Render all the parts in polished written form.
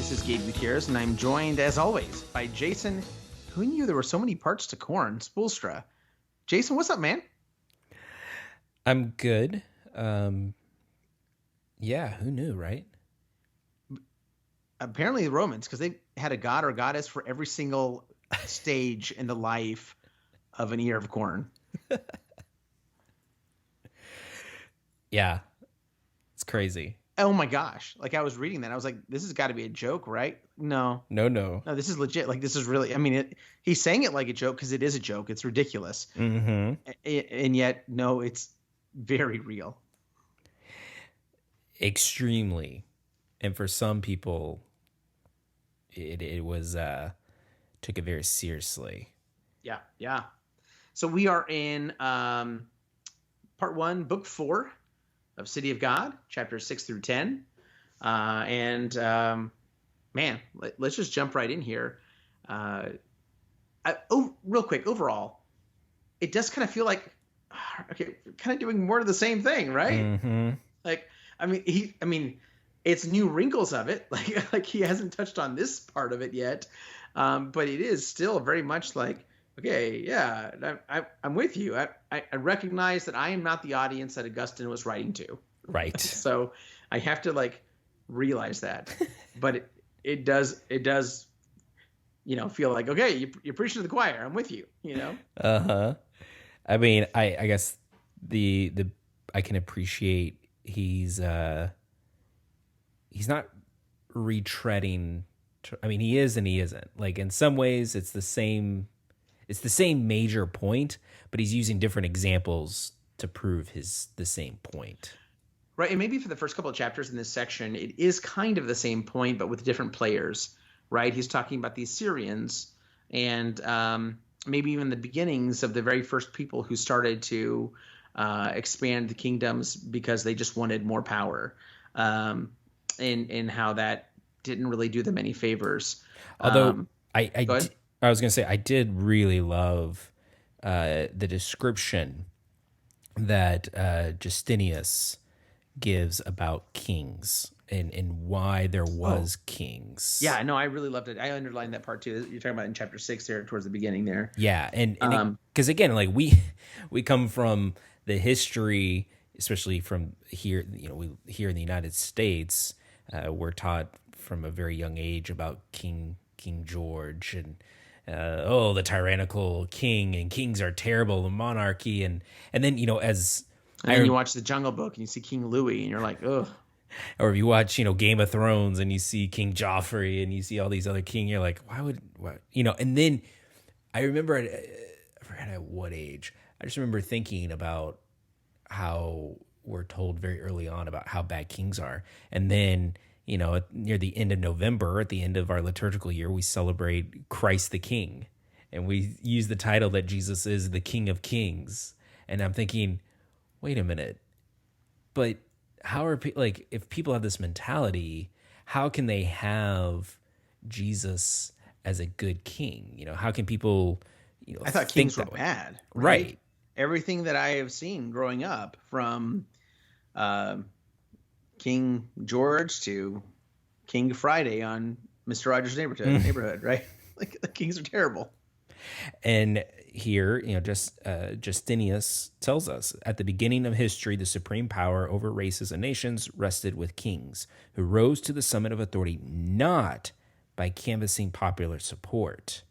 This is Gabe Gutierrez, and I'm joined, as always, by Jason. Who knew there were so many parts to corn? Spoolstra. Jason, what's up, man? I'm good. Yeah, who knew, right? Apparently the Romans, because they had a god or goddess for every single stage in the life of an ear of corn. Yeah, it's crazy. Oh my gosh. Like, I was reading that. I was like, this has got to be a joke, right? No, No. this is legit. Like, this is really, I mean, he's saying it like a joke because it is a joke. It's ridiculous. Mm-hmm. And yet, no, it's very real. Extremely. And for some people, it was, took it very seriously. Yeah. So we are in part 1, book 4 of City of God, chapters 6 through 10. Man, let's just jump right in here. Real quick, overall, it does kind of feel like, okay, kind of doing more of the same thing, right? Mm-hmm. Like, I mean, it's new wrinkles of it. Like he hasn't touched on this part of it yet, but it is still very much like, okay, yeah, I'm with you. I recognize that I am not the audience that Augustine was writing to. Right. So I have to realize that. But it does, feel like, okay, you're preaching to the choir. I'm with you, Uh-huh. I mean, I guess the I can appreciate he's not retreading. I mean, he is and he isn't. Like, in some ways, it's the same major point, but he's using different examples to prove the same point. Right, and maybe for the first couple of chapters in this section, it is kind of the same point, but with different players, right? He's talking about the Assyrians and maybe even the beginnings of the very first people who started to expand the kingdoms because they just wanted more power, and how that didn't really do them any favors. Although I was going to say I did really love the description that Justinius gives about kings and why there was kings. Yeah, no, I really loved it. I underlined that part too. You're talking about in chapter 6 there, towards the beginning there. Yeah, and because again, like we come from the history, especially from here. We here in the United States, we're taught from a very young age about King George and the tyrannical king, and kings are terrible, the monarchy, and then as and then you watch the Jungle Book and you see King Louis and you're like, ugh. Or if you watch, Game of Thrones and you see King Joffrey and you see all these other kings, you're like, what? And then I remember, I forgot at what age, I just remember thinking about how we're told very early on about how bad kings are. And then, near the end of November, at the end of our liturgical year, we celebrate Christ the King. And we use the title that Jesus is the King of Kings. And I'm thinking, wait a minute, but how are people, like, if people have this mentality, how can they have Jesus as a good king? How can people, I thought kings were bad. Right. Everything that I have seen growing up, from King George to King Friday on Mr. Rogers' Neighborhood, right? Like, the kings are terrible. And here, Justinius tells us, at the beginning of history, the supreme power over races and nations rested with kings, who rose to the summit of authority not by canvassing popular support,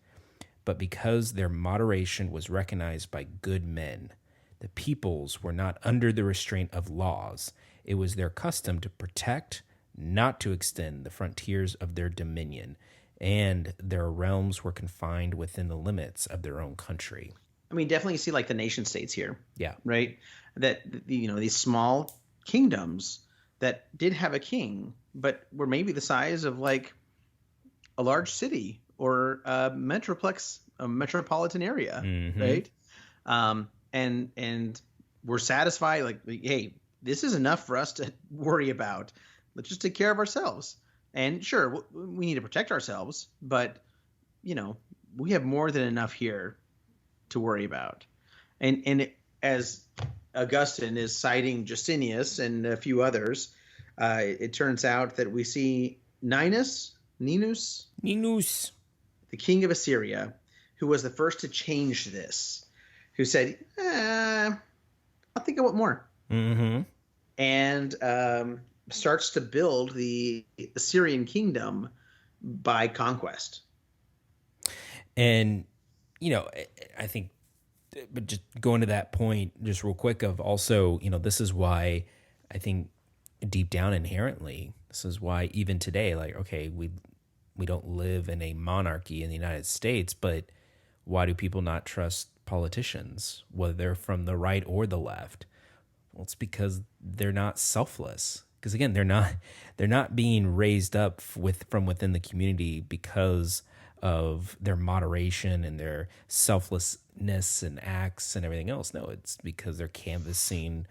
but because their moderation was recognized by good men. The peoples were not under the restraint of laws. It was their custom to protect, not to extend the frontiers of their dominion, and their realms were confined within the limits of their own country. I mean, definitely see like the nation states here. Yeah. Right? That, these small kingdoms that did have a king, but were maybe the size of like a large city or a metropolitan area, Mm-hmm. right? And we're satisfied, like, hey, this is enough for us to worry about. Let's just take care of ourselves. And sure, we need to protect ourselves, but, we have more than enough here to worry about. And as Augustine is citing Justinius and a few others, it turns out that we see Ninus, Ninus. the king of Assyria, who was the first to change this, who said, I think I want more. Mm-hmm. And starts to build the Assyrian kingdom by conquest. And, I think, but just going to that point just real quick of also, this is why I think deep down inherently, this is why even today, like, okay, we don't live in a monarchy in the United States, but why do people not trust politicians, whether they're from the right or the left? Well, it's because they're not selfless. Because again, they're not being raised up from within the community because of their moderation and their selflessness and acts and everything else. No, it's because they're canvassing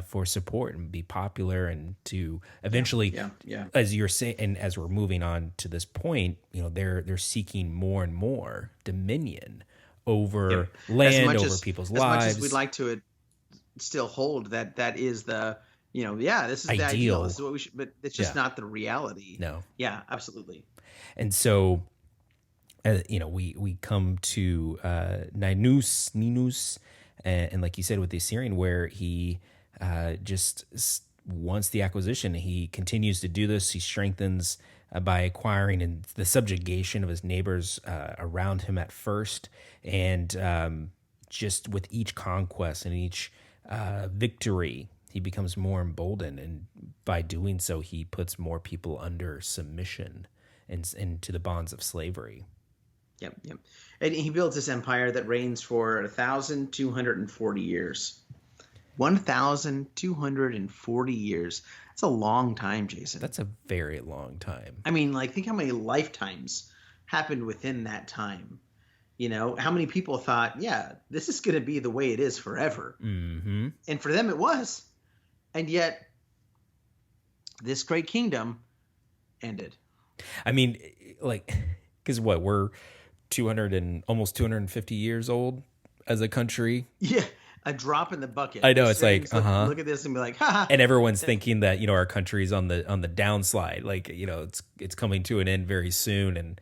for support and be popular, and to eventually, as you're saying, and as we're moving on to this point, they're seeking more and more dominion over land, over people's lives. As much as we'd like to still hold that is the this is the ideal. This is what we should, but it's just not the reality. No. Yeah, absolutely. And so, we come to Ninus, and like you said with the Assyrian, where he just wants the acquisition. He continues to do this. He strengthens by acquiring and the subjugation of his neighbors around him at first, and just with each conquest and each victory, he becomes more emboldened, and by doing so, he puts more people under submission and into the bonds of slavery. Yep. And he builds this empire that reigns for 1,240 years. 1,240 years. That's a long time, Jason. That's a very long time. I mean, like, think how many lifetimes happened within that time. How many people thought, this is going to be the way it is forever. Mm-hmm. And for them, it was. And yet, this great kingdom ended. I mean, like, because we're 200 and almost 250 years old as a country. Yeah, a drop in the bucket. I know, it's like, look at this and be like, ha. And everyone's thinking that, our country's on the downslide. Like, it's coming to an end very soon. And,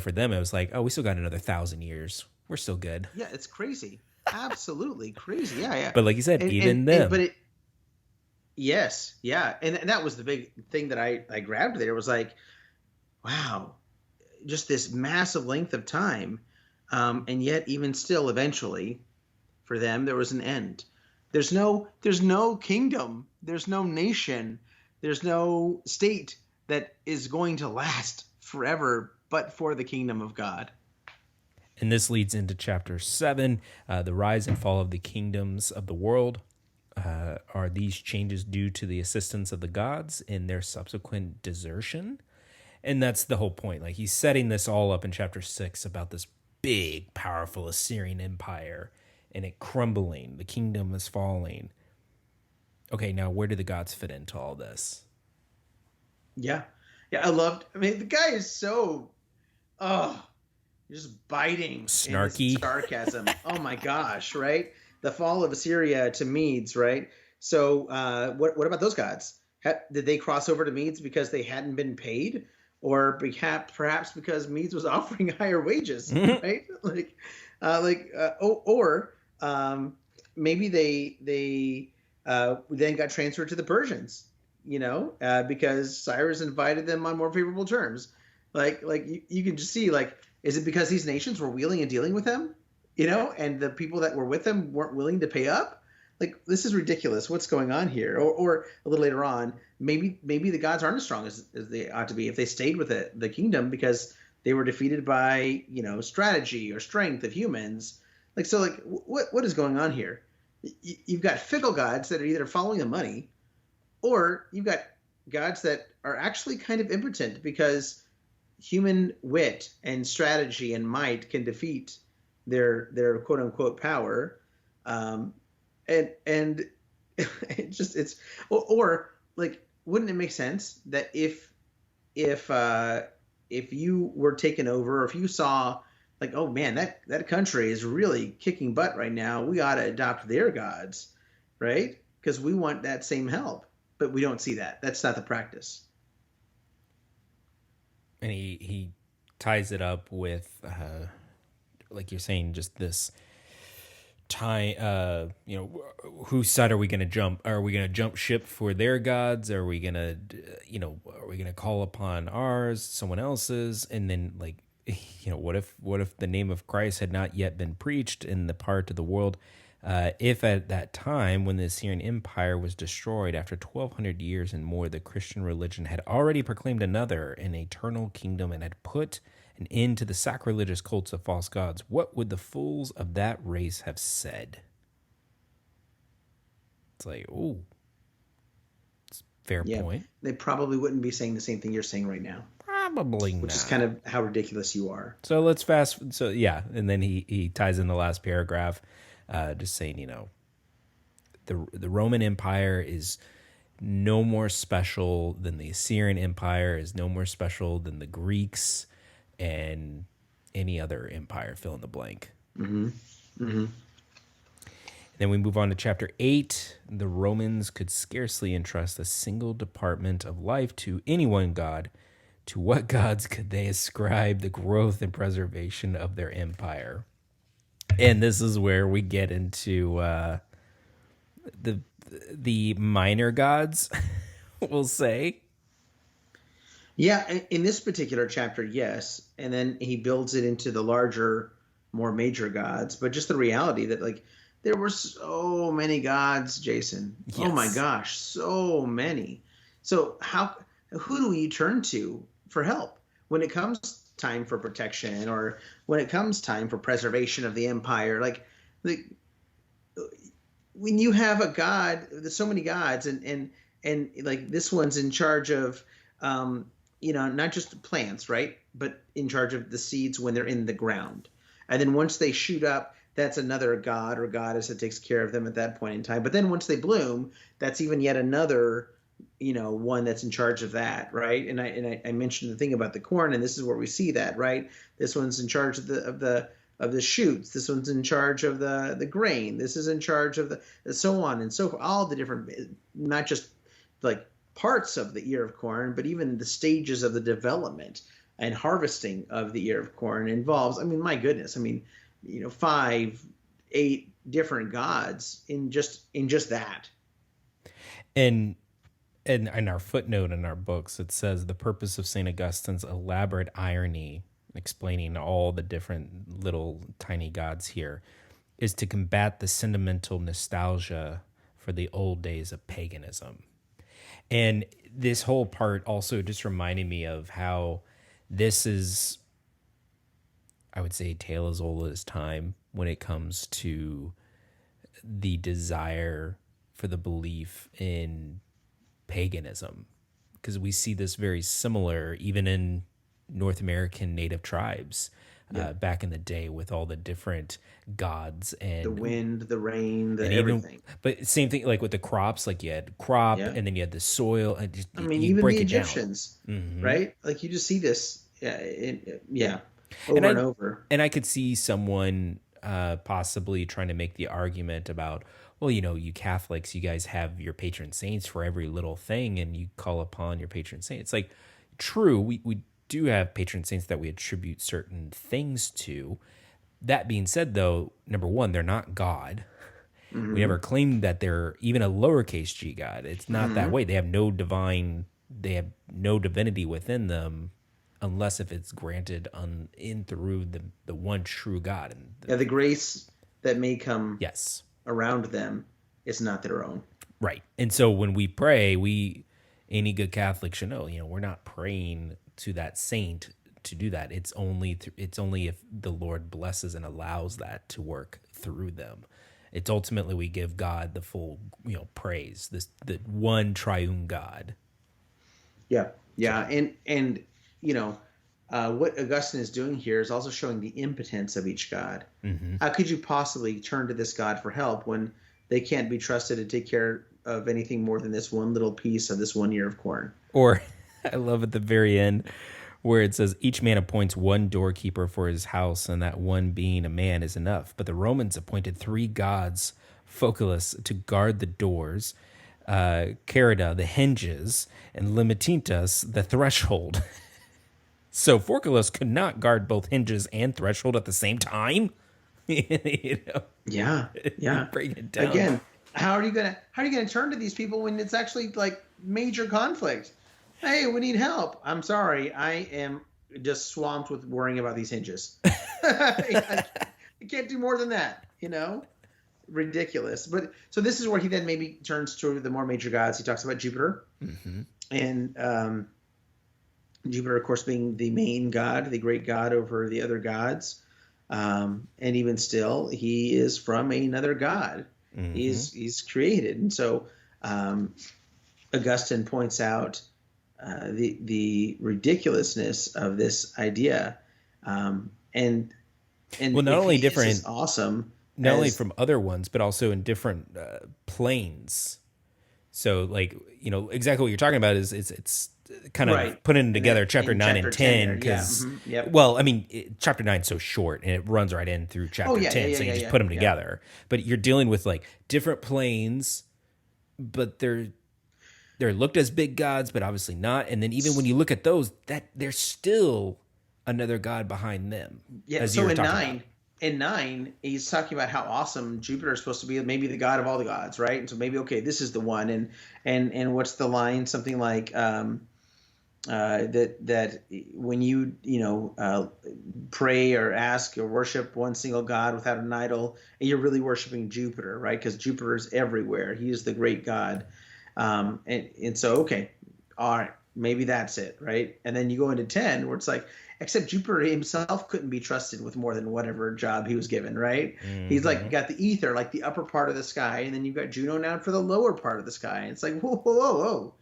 for them, it was like, oh, we still got another 1,000 years. We're still good. Yeah, it's crazy. Absolutely crazy. Yeah. But like you said, yes. And that was the big thing that I grabbed there, was like, wow, just this massive length of time. And yet even still, eventually, for them, there was an end. There's no kingdom. There's no nation. There's no state that is going to last forever, but for the kingdom of God. And this leads into chapter 7, the rise and fall of the kingdoms of the world. Are these changes due to the assistance of the gods in their subsequent desertion? And that's the whole point. Like, he's setting this all up in chapter 6 about this big, powerful Assyrian empire and it crumbling. The kingdom is falling. Okay, now where do the gods fit into all this? Yeah, the guy is so, just biting. Snarky. Sarcasm. Oh my gosh, right? The fall of Assyria to Medes, right? So what about those gods? Did they cross over to Medes because they hadn't been paid? Or perhaps because Medes was offering higher wages, right? Maybe they then got transferred to the Persians, because Cyrus invited them on more favorable terms. You can just see, is it because these nations were wheeling and dealing with them, and the people that were with them weren't willing to pay up? This is ridiculous. What's going on here? Or a little later on, maybe the gods aren't as strong as they ought to be if they stayed with the kingdom because they were defeated by, strategy or strength of humans. What is going on here? You've got fickle gods that are either following the money, or you've got gods that are actually kind of impotent because human wit and strategy and might can defeat their quote unquote power. And wouldn't it make sense that if you were taken over, or if you saw oh man, that country is really kicking butt right now, we ought to adopt their gods, right? Because we want that same help, but we don't see that. That's not the practice. And he ties it up with, like you're saying, just this time. Whose side are we going to jump? Are we going to jump ship for their gods? Are we going to, are we going to call upon ours, someone else's? And then, like, what if the name of Christ had not yet been preached in the part of the world? If at that time, when the Assyrian Empire was destroyed after 1,200 years and more, the Christian religion had already proclaimed another, an eternal kingdom, and had put an end to the sacrilegious cults of false gods, what would the fools of that race have said? It's like, oh, it's a fair point. They probably wouldn't be saying the same thing you're saying right now. Probably not. Which is kind of how ridiculous you are. So let's fast. So yeah, and then he ties in the last paragraph, just saying, the Roman Empire is no more special than the Assyrian Empire, is no more special than the Greeks and any other empire, fill in the blank. Mm-hmm. Mm-hmm. Then we move on to chapter 8. The Romans could scarcely entrust a single department of life to any one god. To what gods could they ascribe the growth and preservation of their empire? And this is where we get into the minor gods, we'll say. Yeah, in this particular chapter, yes. And then he builds it into the larger, more major gods. But just the reality that, like, there were so many gods, Jason. Yes. Oh, my gosh, so many. So who do we turn to for help when it comes time for protection, or when it comes time for preservation of the empire? Like when you have a god, there's so many gods, and like this one's in charge of not just plants, right, but in charge of the seeds when they're in the ground, and then once they shoot up, that's another god or goddess that takes care of them at that point in time. But then once they bloom, that's even yet another one that's in charge of that, right? And I mentioned the thing about the corn, and this is where we see that, right? This one's in charge of the shoots. This one's in charge of the grain. This is in charge of the so on and so forth. All the different, not just like parts of the ear of corn, but even the stages of the development and harvesting of the ear of corn involves. I mean, my goodness. I mean, 5, 8 different gods in just that. And in our footnote in our books, it says the purpose of St. Augustine's elaborate irony, explaining all the different little tiny gods here, is to combat the sentimental nostalgia for the old days of paganism. And this whole part also just reminded me of how this is, I would say, a tale as old as time when it comes to the desire for the belief in paganism, because we see this very similar even in North American native tribes back in the day, with all the different gods and the wind, the rain, the everything. But same thing like with the crops, like you had crop and then you had the soil, and just, even the Egyptians, right? Like you just see this over and over. And I could see someone possibly trying to make the argument about, well, you Catholics, you guys have your patron saints for every little thing, and you call upon your patron saint. It's like, true, we do have patron saints that we attribute certain things to. That being said, though, number one, they're not God. Mm-hmm. We never claimed that they're even a lowercase g God. It's not that way. They have no divinity within them, unless if it's granted through the one true God. And the grace that may come yes around them is not their own. Right. And so when we pray, any good Catholic should know, we're not praying to that saint to do that. It's only if the Lord blesses and allows that to work through them. It's ultimately we give God the full, praise, the one triune God. Yeah. Yeah. So, and what Augustine is doing here is also showing the impotence of each god. Mm-hmm. How could you possibly turn to this god for help when they can't be trusted to take care of anything more than this one little piece of this 1 year of corn? Or I love at the very end where it says each man appoints one doorkeeper for his house, and that one being a man is enough. But the Romans appointed 3 gods, Focalus, to guard the doors, Carida, the hinges, and Limitintus, the threshold. So Forculus could not guard both hinges and threshold at the same time. You know, Yeah, yeah. break it down. Again, how are you gonna turn to these people when it's actually like major conflict? Hey, we need help. I'm sorry, I am just swamped with worrying about these hinges. I can't do more than that. Ridiculous. But so this is where he then maybe turns to the more major gods. He talks about Jupiter, and Jupiter, of course, being the main god, the great god over the other gods. And even still, he is from another god. He's created, and so Augustine points out the ridiculousness of this idea, and well, not only different, awesome, not only from other ones, but also in different planes. So, like, exactly what you're talking about is it's kind of putting together chapter 9 and 10 because, well, I mean, chapter 9 is so short and it runs right in through chapter 10, so you just put them together. But you're dealing with like different planes, but they're looked as big gods, but obviously not. And then even when you look at those, that there's still another god behind them. Yeah. So in 9, he's talking about how awesome Jupiter is supposed to be, maybe the god of all the gods, right? And so maybe, okay, this is the one. And what's the line? Something like that when you pray or ask or worship one single god without an idol, and you're really worshiping Jupiter, right? Because Jupiter is everywhere. He is the great god. And so, okay, all right, maybe that's it, right? And then you go into 10 where it's like, except Jupiter himself couldn't be trusted with more than whatever job he was given, right? He's like, you got the ether, like the upper part of the sky, and then you've got Juno now for the lower part of the sky. And it's like, whoa, whoa, whoa, whoa.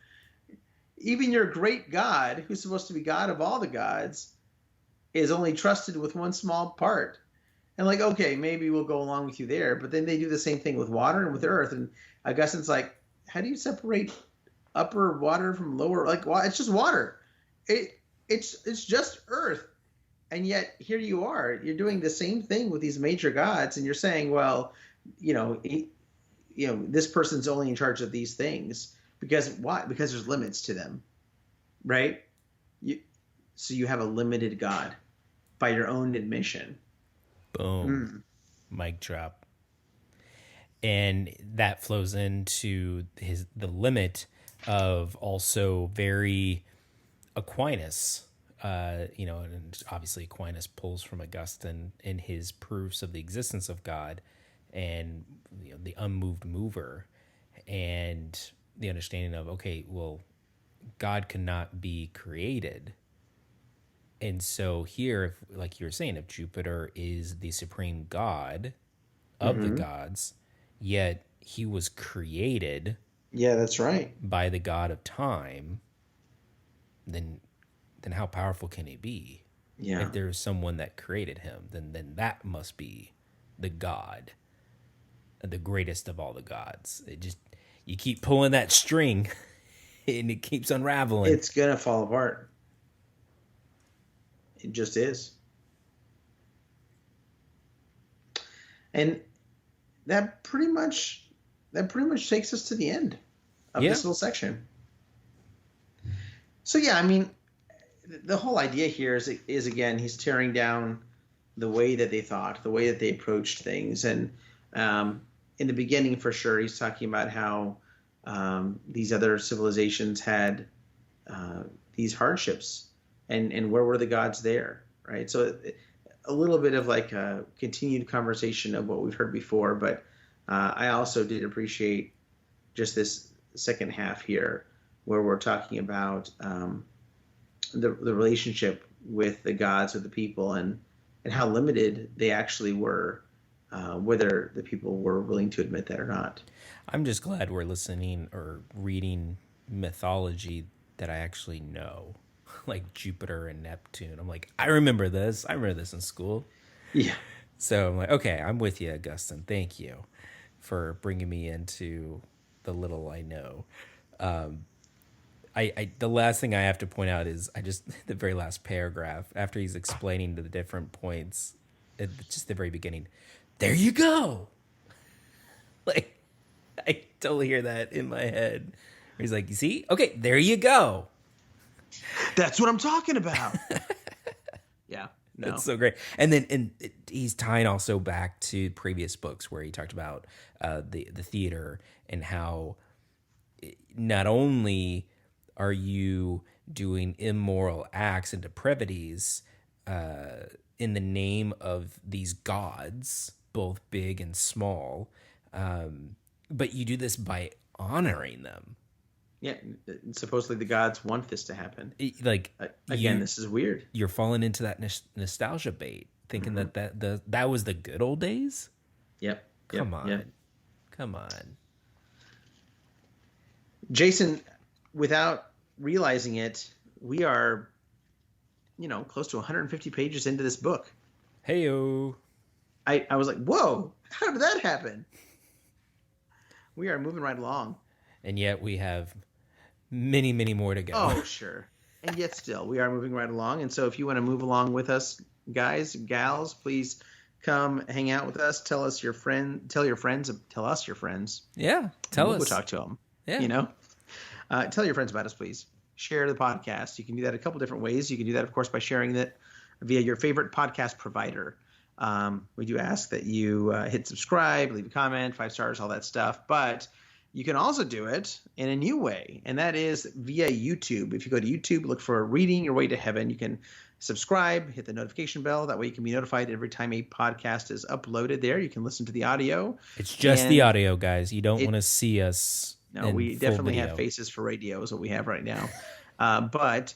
Even your great god, who's supposed to be god of all the gods, is only trusted with one small part. And like, okay, maybe we'll go along with you there, but then they do the same thing with water and with earth. And Augustine's like, how do you separate upper water from lower? Like, it's just water. It's just earth. And yet here you are, you're doing the same thing with these major gods, and you're saying, well, this person's only in charge of these things. Because why? Because there's limits to them, right? So you have a limited God by your own admission. Boom. Mic drop. And that flows into the limit of also very Aquinas. And obviously Aquinas pulls from Augustine in his proofs of the existence of God and the unmoved mover, and the understanding of, okay, well, God cannot be created. And so here, if, like you were saying, if Jupiter is the supreme god of the gods, yet he was created, yeah, that's right, by the god of time, then how powerful can he be? Yeah. If there is someone that created him, then that must be the god, the greatest of all the gods. You keep pulling that string, and it keeps unraveling. It's gonna fall apart. It just is. And that pretty much takes us to the end of this little section. So yeah, I mean, the whole idea here is again, he's tearing down the way that they thought, the way that they approached things, and in the beginning, for sure, he's talking about how these other civilizations had these hardships, and where were the gods there, right? So a little bit of like a continued conversation of what we've heard before, but I also did appreciate just this second half here, where we're talking about the relationship with the gods, with the people, and how limited they actually were. Whether the people were willing to admit that or not. I'm just glad we're listening or reading mythology that I actually know, like Jupiter and Neptune. I'm like, I remember this. I remember this in school. Yeah. So I'm like, okay, I'm with you, Augustine. Thank you for bringing me into the little I know. The last thing I have to point out is the very last paragraph, after he's explaining the different points at just the very beginning. There you go. Like, I totally hear that in my head. He's like, you see? Okay, there you go. That's what I'm talking about. No. That's so great. And then he's tying also back to previous books where he talked about the theater and how not only are you doing immoral acts and depravities in the name of these gods, both big and small, but you do this by honoring them. Yeah, supposedly the gods want this to happen. Again, this is weird. You're falling into that nostalgia bait, thinking that was the good old days. Yep. Come on. Yep. Come on. Jason, without realizing it, we are, close to 150 pages into this book. Hey-o. I was like, whoa, how did that happen? We are moving right along. And yet we have many, many more to go. Oh, sure. And yet still, we are moving right along. And so if you want to move along with us, guys, gals, please come hang out with us. Tell us your friend. Tell your friends. Tell us your friends. Yeah, tell us. We'll talk to them. Yeah. Tell your friends about us, please. Share the podcast. You can do that a couple different ways. You can do that, of course, by sharing it via your favorite podcast provider. We do ask that you hit subscribe, leave a comment, 5 stars, all that stuff. But you can also do it in a new way, and that is via YouTube. If you go to YouTube, look for Reading Your Way to Heaven. You can subscribe, hit the notification bell. That way you can be notified every time a podcast is uploaded there. You can listen to the audio. It's just the audio, guys. You don't want to see us. No, we definitely have faces for radio is what we have right now. But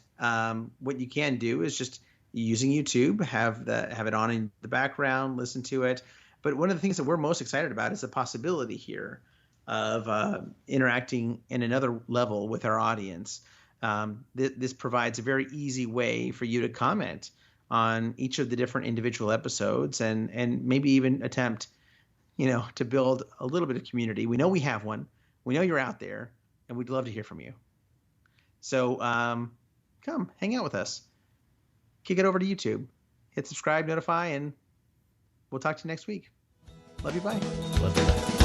what you can do is just using YouTube, have it on in the background, listen to it. But one of the things that we're most excited about is the possibility here of interacting in another level with our audience. This provides a very easy way for you to comment on each of the different individual episodes and maybe even attempt, to build a little bit of community. We know we have one. We know you're out there, and we'd love to hear from you. So come hang out with us. Kick it over to YouTube. Hit subscribe, notify, and we'll talk to you next week. Love you. Bye. Love you. Bye.